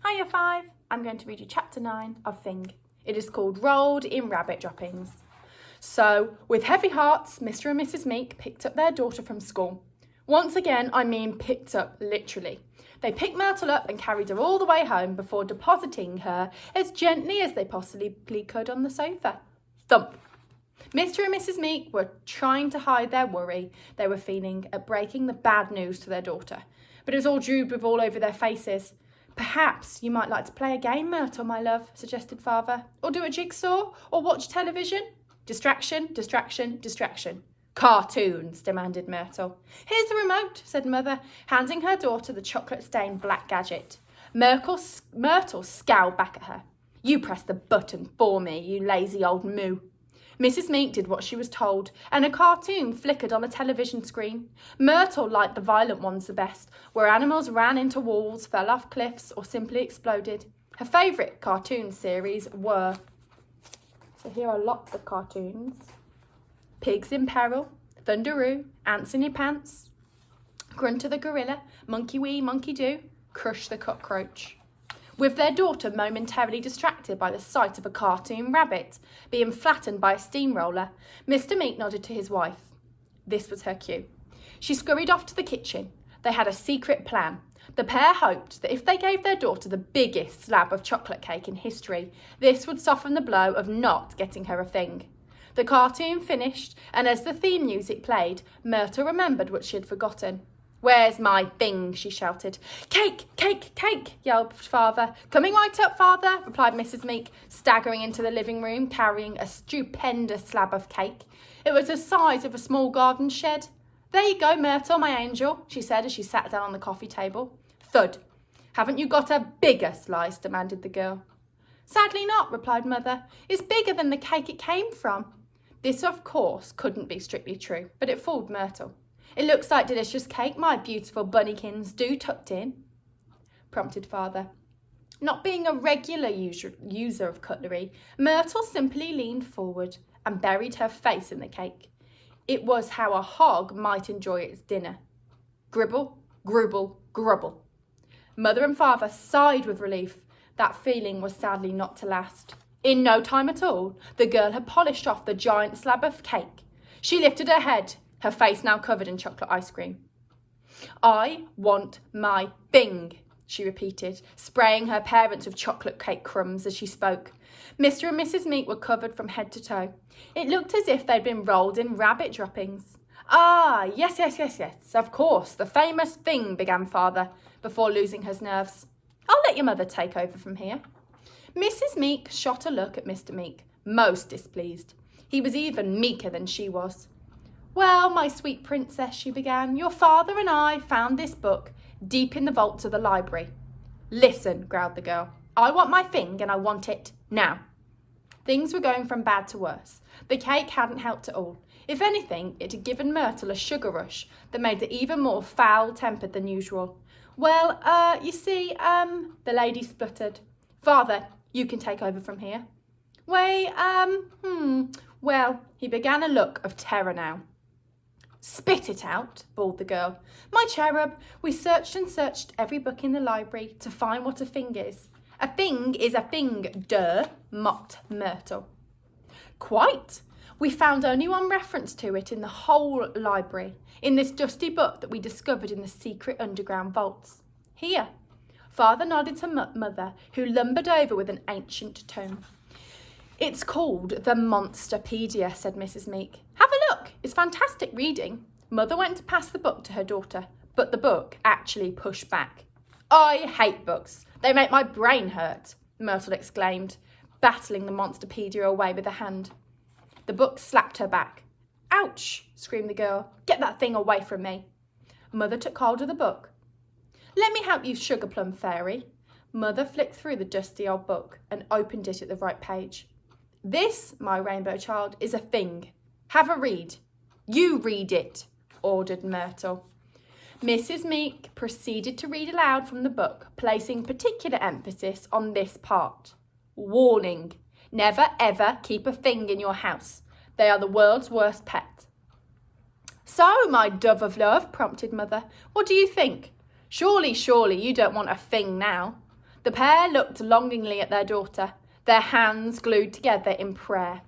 Hiya 5, I'm going to read you chapter 9 of Fing. It is called Rolled in Rabbit Droppings. So, with heavy hearts, Mr. and Mrs. Meek picked up their daughter from school. Once again, I mean picked up literally. They picked Myrtle up and carried her all the way home before depositing her as gently as they possibly could on the sofa. Thump! Mr. and Mrs. Meek were trying to hide their worry they were feeling at breaking the bad news to their daughter, but it was all drooped all over their faces. Perhaps you might like to play a game, Myrtle, my love, suggested Father, or do a jigsaw, or watch television. Distraction, distraction, distraction. Cartoons, demanded Myrtle. Here's the remote, said Mother, handing her daughter the chocolate-stained black gadget. Myrtle scowled back at her. You press the button for me, you lazy old moo. Mrs. Meek did what she was told, and a cartoon flickered on a television screen. Myrtle liked the violent ones the best, where animals ran into walls, fell off cliffs, or simply exploded. Her favourite cartoon series were... So here are lots of cartoons. Pigs in Peril, Thunderoo, Ants in Your Pants, Grunter the Gorilla, Monkey Wee, Monkey Do, Crush the Cockroach. With their daughter momentarily distracted by the sight of a cartoon rabbit being flattened by a steamroller, Mr. Meek nodded to his wife. This was her cue. She scurried off to the kitchen. They had a secret plan. The pair hoped that if they gave their daughter the biggest slab of chocolate cake in history, this would soften the blow of not getting her a thing. The cartoon finished, and as the theme music played, Myrtle remembered what she had forgotten. Where's my thing? She shouted. Cake, cake, cake, yelled Father. Coming right up, Father, replied Mrs. Meek, staggering into the living room, carrying a stupendous slab of cake. It was the size of a small garden shed. There you go, Myrtle, my angel, she said as she sat down on the coffee table. Thud. Haven't you got a bigger slice? Demanded the girl. Sadly not, replied Mother. It's bigger than the cake it came from. This, of course, couldn't be strictly true, but it fooled Myrtle. It looks like delicious cake, my beautiful bunnykins, do tucked in, prompted Father. Not being a regular user of cutlery, Myrtle simply leaned forward and buried her face in the cake. It was how a hog might enjoy its dinner. Gribble, grubble, grubble. Mother and Father sighed with relief. That feeling was sadly not to last. In no time at all, the girl had polished off the giant slab of cake. She lifted her head, her face now covered in chocolate ice cream. I want my thing, she repeated, spraying her parents with chocolate cake crumbs as she spoke. Mr. and Mrs. Meek were covered from head to toe. It looked as if they'd been rolled in rabbit droppings. Ah, yes, of course, the famous thing, began Father, before losing his nerves. I'll let your mother take over from here. Mrs. Meek shot a look at Mr. Meek, most displeased. He was even meeker than she was. Well, my sweet princess, she began, your father and I found this book deep in the vaults of the library. Listen, growled the girl. I want my thing and I want it now. Things were going from bad to worse. The cake hadn't helped at all. If anything, it had given Myrtle a sugar rush that made her even more foul-tempered than usual. Well, you see, the lady spluttered. Father, you can take over from here. Well, he began a look of terror now. Spit it out, bawled the girl. My cherub, we searched and searched every book in the library to find what a thing is. A thing is a thing, duh, mocked Myrtle. Quite. We found only one reference to it in the whole library, in this dusty book that we discovered in the secret underground vaults. Here. Father nodded to Mother, who lumbered over with an ancient tome. It's called the Monsterpedia, said Mrs. Meek. Have a look. It's fantastic reading. Mother went to pass the book to her daughter, but the book actually pushed back. I hate books. They make my brain hurt, Myrtle exclaimed, battling the Monsterpedia away with a hand. The book slapped her back. Ouch, screamed the girl. Get that thing away from me. Mother took hold of the book. Let me help you, Sugar Plum Fairy. Mother flicked through the dusty old book and opened it at the right page. This, my rainbow child, is a thing. Have a read. You read it, ordered Myrtle. Mrs. Meek proceeded to read aloud from the book, placing particular emphasis on this part. Warning. Never ever keep a thing in your house. They are the world's worst pet. So, my dove of love, prompted Mother, what do you think? Surely you don't want a thing now. The The pair looked longingly at their daughter, their hands glued together in prayer.